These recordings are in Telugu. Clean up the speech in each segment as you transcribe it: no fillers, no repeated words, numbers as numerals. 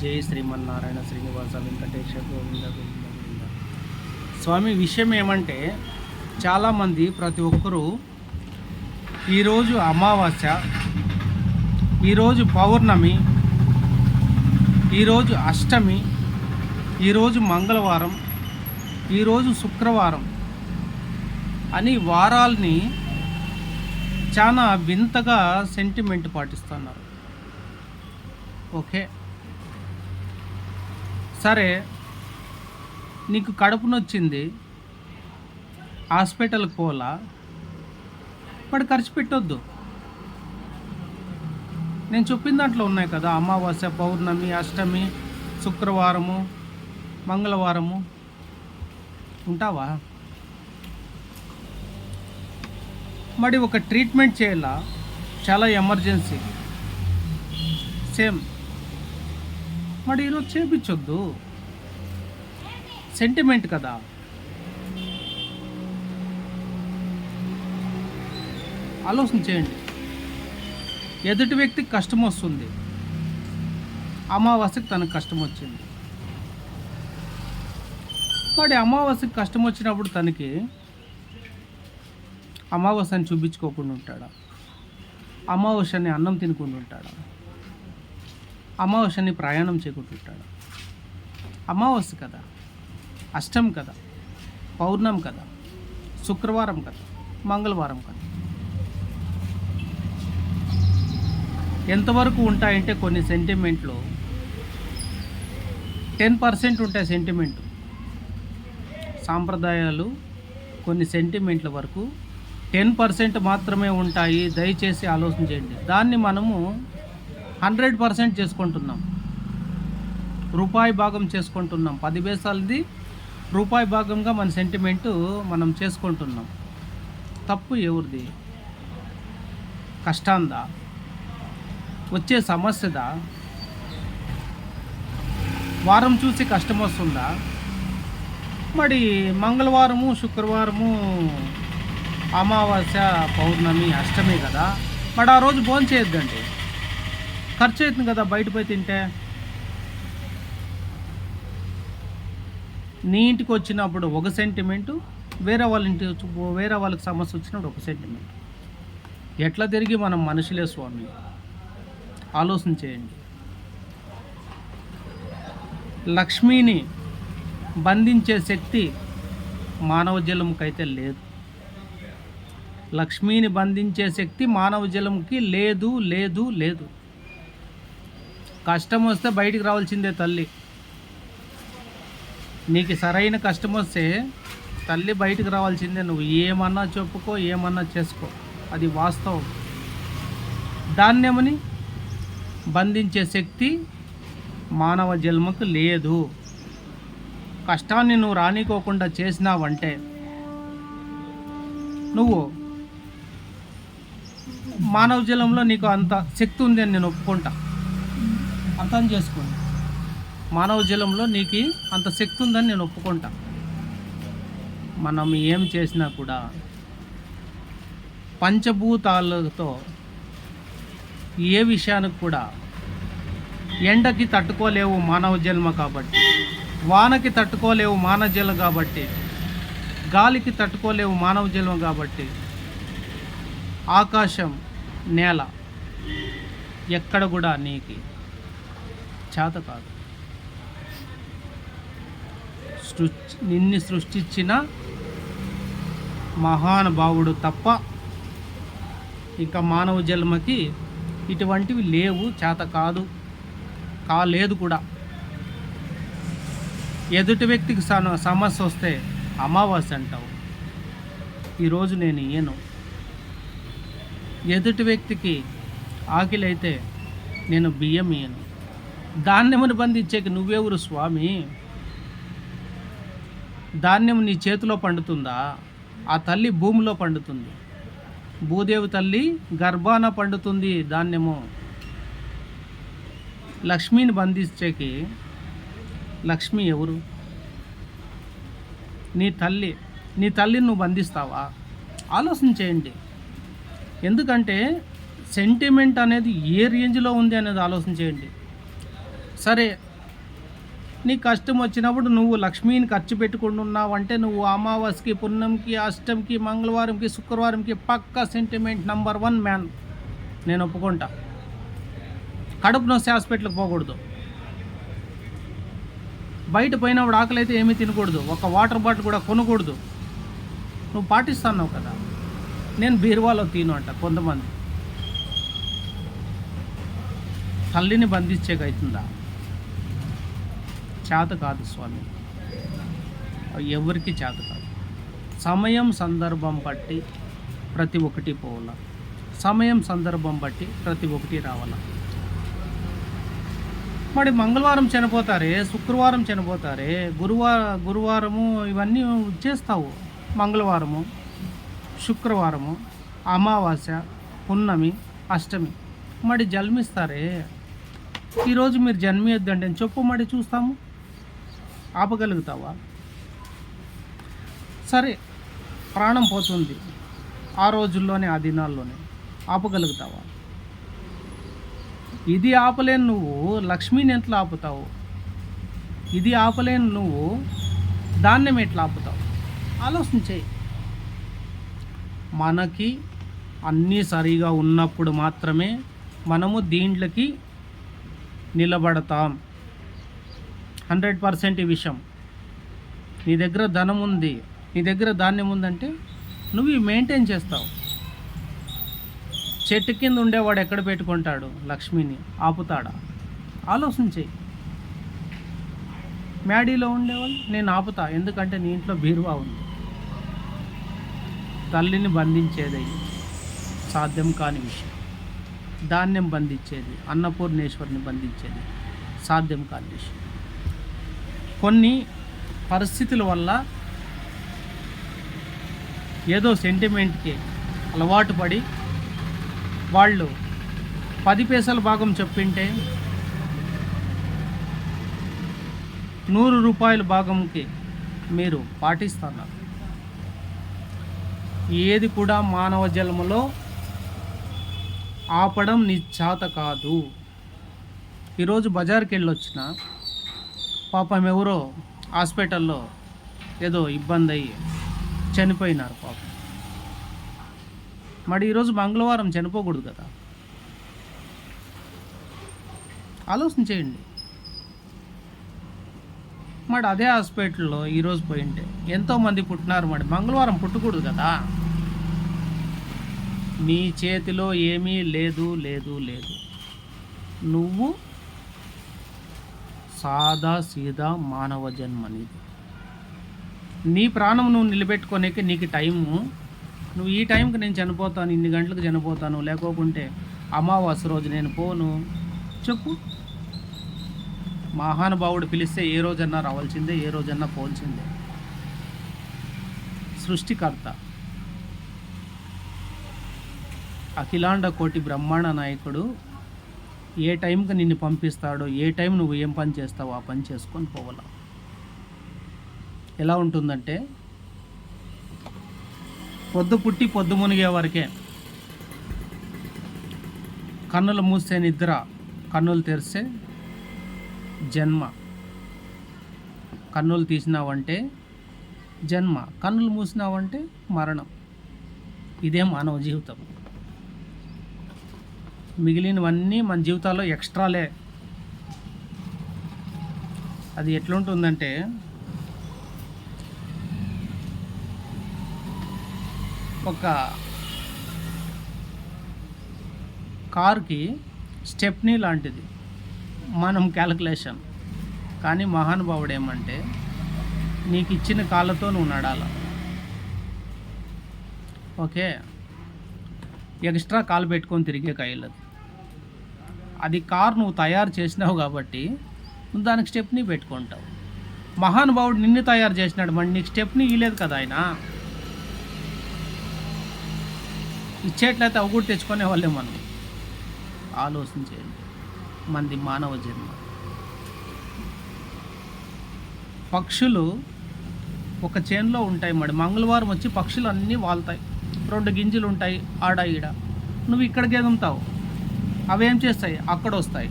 జై శ్రీమన్నారాయణ శ్రీనివాస వెంకటేశ గోవింద గోవింద గోవింద. స్వామి, విషయం ఏమంటే చాలామంది ప్రతి ఒక్కరూ ఈరోజు అమావాస్య, ఈరోజు పౌర్ణమి, ఈరోజు అష్టమి, ఈరోజు మంగళవారం, ఈరోజు శుక్రవారం అని వారాల్ని చాలా వింతగా సెంటిమెంట్ పాటిస్తున్నారు. ఓకే, సరే, నీకు కడుపు నొచ్చింది, హాస్పిటల్కి పోలా, వాడు ఖర్చు పెట్టొద్దు. నేను చెప్పిన దాంట్లో ఉన్నాయి కదా, అమావాస్య, పౌర్ణమి, అష్టమి, శుక్రవారము, మంగళవారము. ఉంటావా? మరి ఒక ట్రీట్మెంట్ చేయాలా, చాలా ఎమర్జెన్సీ, సేమ్ మరి ఈరోజు చేయించొద్దు. సెంటిమెంట్ కదా. ఆలోచన చేయండి. ఎదుటి వ్యక్తికి కష్టం వస్తుంది, అమావాస్యకి తనకు కష్టం వచ్చింది. మరి అమావాస్యకి కష్టం వచ్చినప్పుడు తనకి అమావాస్యని చూపించుకోకుండా ఉంటాడా? అమావాస్యని అన్నం తినకుండా ఉంటాడా? అమావాస్యని ప్రయాణం చేయకుండా ఉంటాడా? అమావాస్య కదా, అష్టమి కదా, పౌర్ణమి కదా, శుక్రవారం కదా, మంగళవారం కదా. ఎంతవరకు ఉంటాయంటే కొన్ని సెంటిమెంట్లు 10% ఉంటాయి. సెంటిమెంట్ సాంప్రదాయాలు కొన్ని సెంటిమెంట్ల వరకు 10% మాత్రమే ఉంటాయి. దయచేసి ఆలోచన చేయండి. దాన్ని మనము 100% చేసుకుంటున్నాం. రూపాయి భాగం చేసుకుంటున్నాం. 10 పైసలది రూపాయి భాగంగా మన సెంటిమెంటు మనం చేసుకుంటున్నాం. తప్పు ఎవరిది? కష్టాందా? వచ్చే సమస్యదా? వారం చూసి కష్టం వస్తుందా? మరి మంగళవారము, శుక్రవారము, అమావాస్య, పౌర్ణమి, అష్టమి కదా, మరి ఆ రోజు భోజనం చేయొద్దండి. ఖర్చు అవుతుంది కదా బయట పోయి తింటే. నీ ఇంటికి వచ్చినప్పుడు ఒక సెంటిమెంటు, వేరే వాళ్ళకి సమస్య వచ్చినప్పుడు ఒక సెంటిమెంట్. ఎట్లా తిరిగి మనం మనుషులే స్వామి. ఆలోచన చేయండి. లక్ష్మిని బంధించే శక్తి మానవ జలముకైతే లేదు. లక్ష్మిని బంధించే శక్తి మానవ జలముకి లేదు, లేదు, లేదు. కష్టం వస్తే బయటికి రావాల్సిందే తల్లి. నీకు సరైన కష్టం వస్తే తల్లి బయటికి రావాల్సిందే. నువ్వు ఏమన్నా చెప్పుకో, ఏమన్నా చేసుకో, అది వాస్తవం. దాన్నేమని బంధించే శక్తి మానవ జన్మకు లేదు. కష్టాన్ని నువ్వు రానికోకుండా చేసినావంటే నువ్వు మానవ జలంలో నీకు అంత శక్తి ఉంది అని నేను ఒప్పుకుంటా. అర్థం చేసుకోండి. మానవ జలంలో నీకు అంత శక్తి ఉందని నేను ఒప్పుకుంటా. మనం ఏం చేసినా కూడా పంచభూతాలతో ఏ విషయానికి కూడా ఎండకి తట్టుకోలేవు మానవ జన్మ కాబట్టి, వానకి తట్టుకోలేవు మానవ జన్మ కాబట్టి, గాలికి తట్టుకోలేవు మానవ జన్మ కాబట్టి, ఆకాశం, నేల ఎక్కడ కూడా నీకు చేత కాదు. నిన్ను సృష్టించిన మహానుభావుడు తప్ప ఇంకా మానవ జన్మకి ఇటువంటివి లేవు, చేత కాదు, కాలేదు కూడా. ఎదుటి వ్యక్తికి సమస్య వస్తే అమావాస్య అంటావు. ఈరోజు నేను ఇయ్యను. ఎదుటి వ్యక్తికి ఆకలి అయితే నేను బియ్యం ఇయ్యను. ధాన్యమును బంధించేకి నువ్వెవరు స్వామి? ధాన్యం నీ చేతిలో పండుతుందా? ఆ తల్లి భూమిలో పండుతుంది. భూదేవి తల్లి గర్భాన పండుతుంది ధాన్యము. లక్ష్మిని బంధించేకి లక్ష్మి ఎవరు? నీ తల్లిని నువ్వు బంధిస్తావా? ఆలోచన చేయండి. ఎందుకంటే సెంటిమెంట్ అనేది ఏ రేంజ్లో ఉంది అనేది ఆలోచన చేయండి. సరే, నీ కష్టం వచ్చినప్పుడు నువ్వు లక్ష్మీని ఖర్చు పెట్టుకుంటున్నావంటే నువ్వు అమావాస్యకి, పున్నంకి, అష్టమికి, మంగళవారంకి, శుక్రవారంకి పక్కా సెంటిమెంట్ నంబర్ 1 మ్యాన్. నేను ఒప్పుకుంటా. కడుపు నొస్తే హాస్పిటల్కి పోకూడదు. బయట పోయినప్పుడు ఆకలి అయితే ఏమీ తినకూడదు. ఒక వాటర్ బాటిల్ కూడా కొనకూడదు. నువ్వు పాటిస్తున్నావు కదా. నేను బీరువాలో తిను అంట కొంతమంది. తల్లిని బంధించేకవుతుందా? చేత కాదు స్వామి, ఎవరికి చేత కాదు. సమయం సందర్భం బట్టి ప్రతి ఒక్కటి పోవాల. సమయం సందర్భం బట్టి ప్రతి ఒక్కటి రావాల. మరి మంగళవారం చనిపోతారే, శుక్రవారం చనిపోతారే, గురువారము ఇవన్నీ చేస్తావు. మంగళవారము, శుక్రవారము, అమావాస్య, పున్నమి, అష్టమి మరి జన్మిస్తారే. ఈరోజు మీరు జన్మియొద్దండి అని చెప్పు, మరి చూస్తాము. ఆపగలుగుతావా? సరే, ప్రాణం పోతుంది ఆ రోజుల్లోనే, ఆ దినాల్లోనే. ఆపగలుగుతావా? ఇది ఆపలేను నువ్వు లక్ష్మీని ఎట్లా ఆపుతావు? ఇది ఆపలేను నువ్వు ధాన్యం ఎట్లా ఆపుతావు? ఆలోచించేయి. మనకి అన్నీ సరిగా ఉన్నప్పుడు మాత్రమే మనము దీంట్లోకి నిలబడతాం. 100% ఈ విషయం. నీ దగ్గర ధనం ఉంది, నీ దగ్గర ధాన్యం ఉందంటే నువ్వు ఇవి మెయింటైన్ చేస్తావు. చెట్టు కింద ఉండేవాడు ఎక్కడ పెట్టుకుంటాడు లక్ష్మిని? ఆపుతాడా? ఆలోచించేయి. మ్యాడీలో ఉండేవాళ్ళు నేను ఆపుతా, ఎందుకంటే నీ ఇంట్లో బీరువా ఉంది. తల్లిని బంధించేది సాధ్యం కాని విషయం. ధాన్యం బంధించేది, అన్నపూర్ణేశ్వరిని బంధించేది సాధ్యం కాని విషయం. కొన్ని పరిస్థితుల వల్ల ఏదో సెంటిమెంట్కి అలవాటు పడి వాళ్ళు 10 పైసల భాగం చెప్పింటే 100 రూపాయల భాగంకి మీరు పాటిస్తున్నారు. ఏది కూడా మానవ జన్మలో ఆపడం నీ చేత కాదు. ఈరోజు బజార్కి వెళ్ళొచ్చిన పాపం ఎవరో హాస్పిటల్లో ఏదో ఇబ్బంది అయ్యి చనిపోయినారు పాపం. మరి ఈరోజు మంగళవారం చనిపోకూడదు కదా. ఆలోచించేయండి. మరి అదే హాస్పిటల్లో ఈరోజు పోయింటే ఎంతోమంది పుట్టినారు. మరి మంగళవారం పుట్టకూడదు కదా. నీ చేతిలో ఏమీ లేదు లేదు లేదు. నువ్వు సాదా సీదా మానవ జన్మనిది. నీ ప్రాణం నువ్వు నిలబెట్టుకోనేకి నీకు టైము. నువ్వు ఈ టైంకి నేను చనిపోతాను, ఇన్ని గంటలకు చనిపోతాను, లేకోకుంటే అమావాస్య రోజు నేను పోను చెప్పు. మహానుభావుడు పిలిస్తే ఏ రోజన్నా రావాల్సిందే, ఏ రోజన్నా పోల్సిందే. సృష్టికర్త, అఖిలాండ కోటి బ్రహ్మాండ నాయకుడు ఏ టైంకి నిన్ను పంపిస్తాడో, ఏ టైం నువ్వు ఏం పని చేస్తావో ఆ పని చేసుకొని పోవాల. ఎలా ఉంటుందంటే పొద్దు పుట్టి పొద్దు మునిగే వరకే. కన్నులు మూస్తే నిద్ర, కన్నులు తెరిస్తే జన్మ. కన్నులు తీసినావంటే జన్మ, కన్నులు మూసినావంటే మరణం. ఇదే మానవ జీవితం. మిగిలినవన్నీ మన జీవితాల్లో ఎక్స్ట్రాలే. అది ఎట్లుంటుందంటే ఒక కార్కి స్టెప్నీ లాంటిది మనం క్యాలిక్యులేషన్. కానీ మహానుభావుడు ఏమంటే నీకు ఇచ్చిన కాళ్ళతో నువ్వు నడాల. ఓకే, ఎక్స్ట్రా కాలు పెట్టుకొని తిరిగే కాయలది. అది కార్ నువ్వు తయారు చేసినావు కాబట్టి నువ్వు దానికి స్టెప్నీ పెట్టుకుంటావు. మహానుభావుడు నిన్ను తయారు చేసినాడు, మరి నీకు స్టెప్నీ ఇవ్వలేదు కదా ఆయన. ఇచ్చేట్లయితే అవి కూడా తెచ్చుకునే వాళ్ళే మనం. ఆలోచించేయండి. మంది మానవ జన్మ. పక్షులు ఒక చేనులో ఉంటాయి. మరి మంగళవారం వచ్చి పక్షులు అన్నీ వాళ్తాయి. 2 గింజలు ఉంటాయి ఆడ ఈడ. నువ్వు ఇక్కడికి ఎదుముతావు, అవేం చేస్తాయి? అక్కడ వస్తాయి.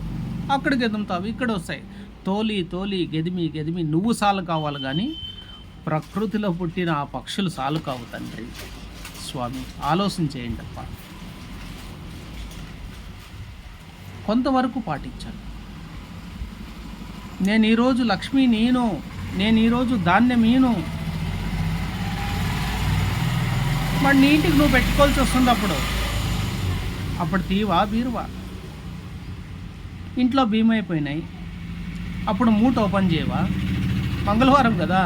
అక్కడికి ఎదుముతావు, ఇక్కడ వస్తాయి. తోలి తోలి గెదిమి గెదిమి నువ్వు సాలు కావాలి కానీ ప్రకృతిలో పుట్టిన ఆ పక్షులు సాలు కావు తండ్రి. స్వామి, ఆలోచన చేయండి అప్ప. కొంతవరకు పాటించాను. నేను ఈరోజు లక్ష్మి నేను ఈరోజు ధాన్యం మరి నీటికి నువ్వు పెట్టుకోవాల్సి వస్తుంది. అప్పుడు తీవా బీరువా, ఇంట్లో భీమైపోయినాయి, అప్పుడు మూట ఓపెన్ చేయవా? మంగళవారం కదా.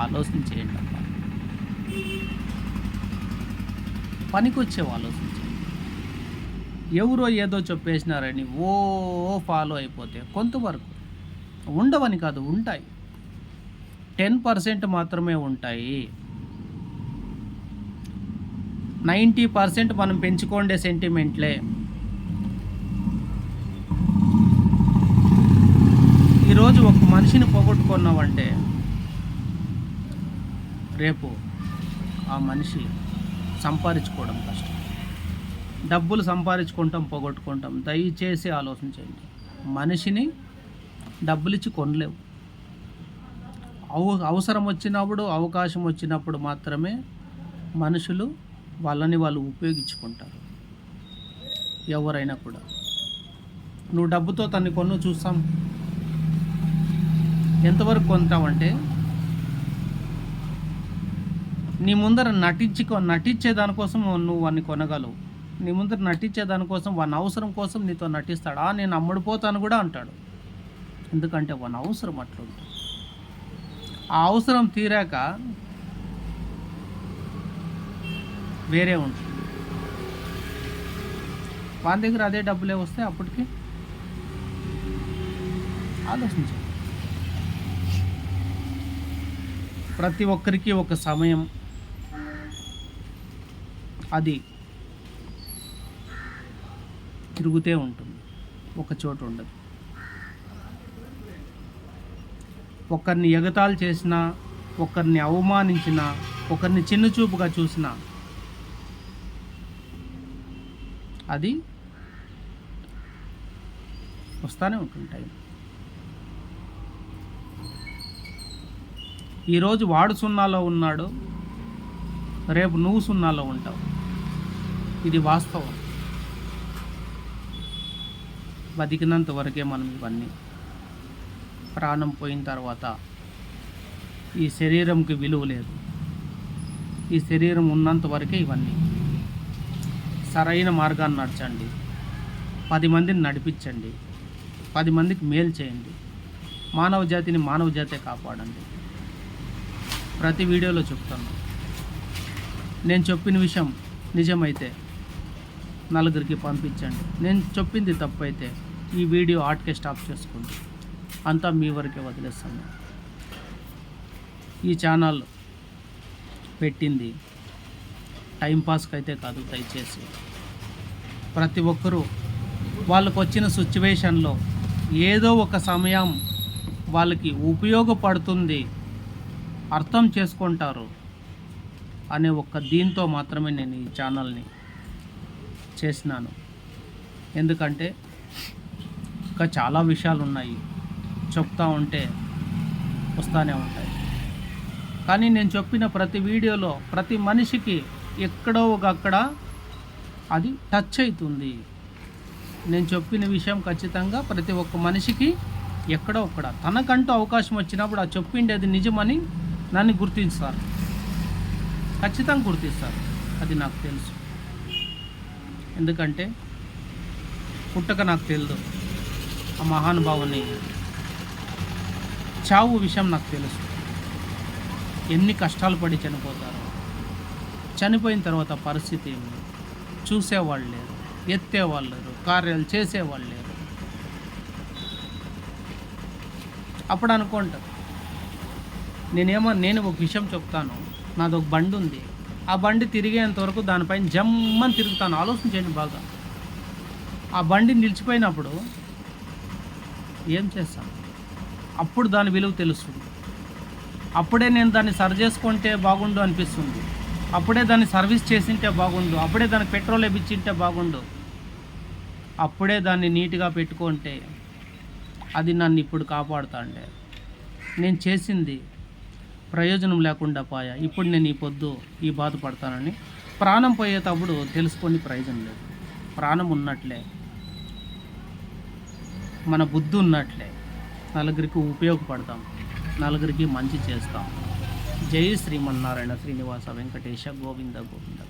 ఆలోచన చేయండి అప్ప. పనికొచ్చేవి ఆలోచించండి. ఎవరో ఏదో చెప్పేసినారని ఫాలో అయిపోతే కొంతవరకు ఉండవని కాదు, ఉంటాయి. 10% మాత్రమే ఉంటాయి. 90% మనం పెంచుకోండే సెంటిమెంట్లే. ఈరోజు ఒక మనిషిని పోగొట్టుకున్నావంటే రేపు ఆ మనిషి సంపాదించుకోవడం కష్టం. డబ్బులు సంపాదించుకుంటాం, పోగొట్టుకుంటాం. దయచేసి ఆలోచించండి. మనిషిని డబ్బులు ఇచ్చి కొనలేవు. అవసరం వచ్చినప్పుడు, అవకాశం వచ్చినప్పుడు మాత్రమే మనుషులు వాళ్ళని వాళ్ళు ఉపయోగించుకుంటారు. ఎవరైనా కూడా. నువ్వు డబ్బుతో తన్ని కొను చూస్తాం. ఎంతవరకు కొంటావంటే నీ ముందర నటించే దానికోసం నువ్వు వాడిని కొనగలవు. నీ ముందర నటించే దానికోసం, వాని అవసరం కోసం నీతో నటిస్తాడు. నేను అమ్ముడిపోతాను కూడా అంటాడు. ఎందుకంటే వాని అవసరం అట్లుంటుంది. ఆ అవసరం తీరాక వేరే ఉంటుంది. వాని దగ్గర అదే డబ్బులే వస్తే అప్పటికి ఆలోచించండి. ప్రతి ఒక్కరికి ఒక సమయం అది తిరుగుతూ ఉంటుంది, ఒక చోట ఉండదు. ఒకరిని ఎగతాళి చేసినా, ఒకరిని అవమానించినా, ఒకరిని చిన్నచూపుగా చూసినా అది వస్తూనే ఉంటుంటాయి. ఈరోజు వాడు సున్నాలో ఉన్నాడు, రేపు నువ్వు సున్నాలో ఉంటావు. ఇది వాస్తవం. బతికినంత వరకే మనం ఇవన్నీ. ప్రాణం పోయిన తర్వాత ఈ శరీరంకి విలువ లేదు. ఈ శరీరం ఉన్నంత వరకే ఇవన్నీ. సరైన మార్గాన్ని నడచండి, 10 మందిని నడిపించండి, 10 మందికి మేలు చేయండి. మానవ జాతిని మానవ జాతే కాపాడండి. ప్రతి వీడియోలో చెప్తాను. నేను చెప్పిన విషయం నిజమైతే నలుగురికి పంపించండి. నేను చెప్పింది తప్పైతే ఈ వీడియో ఆటకే స్టాప్ చేసుకోండి. అంతా మీ వరకే వదిలేస్తాను. ఈ ఛానల్ పెట్టింది టైంపాస్కి అయితే కాదు. దయచేసి ప్రతి ఒక్కరూ వాళ్ళకు వచ్చిన సిచ్యువేషన్లో ఏదో ఒక సమయం వాళ్ళకి ఉపయోగపడుతుంది, అర్థం చేసుకుంటారు అనే ఒక్క దీంతో మాత్రమే నేను ఈ ఛానల్ని చేసినాను. ఎందుకంటే ఇంకా చాలా విషయాలు ఉన్నాయి, చెప్తా ఉంటే వస్తూనే ఉంటాయి. కానీ నేను చెప్పిన ప్రతి వీడియోలో ప్రతి మనిషికి ఎక్కడో ఒక అక్కడ అది టచ్ అవుతుంది. నేను చెప్పిన విషయం ఖచ్చితంగా ప్రతి ఒక్క మనిషికి ఎక్కడో ఒక్కడ తనకంటూ అవకాశం వచ్చినప్పుడు ఆ చెప్పిండేది నిజమని నన్ను గుర్తిస్తారు, ఖచ్చితంగా గుర్తిస్తారు. అది నాకు తెలుసు. ఎందుకంటే పుట్టక నాకు తెలియదు, ఆ మహానుభావుని చావు విషయం నాకు తెలుసు. ఎన్ని కష్టాలు పడి చనిపోతారు, చనిపోయిన తర్వాత పరిస్థితి ఏమి, చూసేవాళ్ళు లేరు, ఎత్తేవాళ్ళు లేరు, కార్యాలు చేసేవాళ్ళు లేరు. అప్పుడు అనుకుంటారు నేను ఒక విషయం చెప్తాను. నాది ఒక బండి ఉంది, ఆ బండి తిరిగేంత వరకు దానిపైన జమ్మని తిరుగుతాను. ఆలోచించండి బాగా. ఆ బండి నిలిచిపోయినప్పుడు ఏం చేస్తాను? అప్పుడు దాని విలువ తెలుస్తుంది. అప్పుడే నేను దాన్ని సరి చేసుకుంటే బాగుండు అనిపిస్తుంది. అప్పుడే దాన్ని సర్వీస్ చేసింటే బాగుండు, అప్పుడే దానికి పెట్రోల్ వేయించింటే బాగుండు. అప్పుడే దాన్ని నీట్గా పెట్టుకుంటే అది నన్ను ఇప్పుడు కాపాడుతాండే. నేను చేసింది ప్రయోజనం లేకుండా పోయా, ఇప్పుడు నేను ఈ పొద్దు ఈ బాధపడతానని ప్రాణం పోయేటప్పుడు తెలుసుకొని ప్రయోజనం లేదు. ప్రాణం ఉన్నట్లే, మన బుద్ధి ఉన్నట్లే నలుగురికి ఉపయోగపడతాం, నలుగురికి మంచి చేస్తాం. జై శ్రీమన్నారాయణ శ్రీనివాస వెంకటేశ గోవింద గోవింద.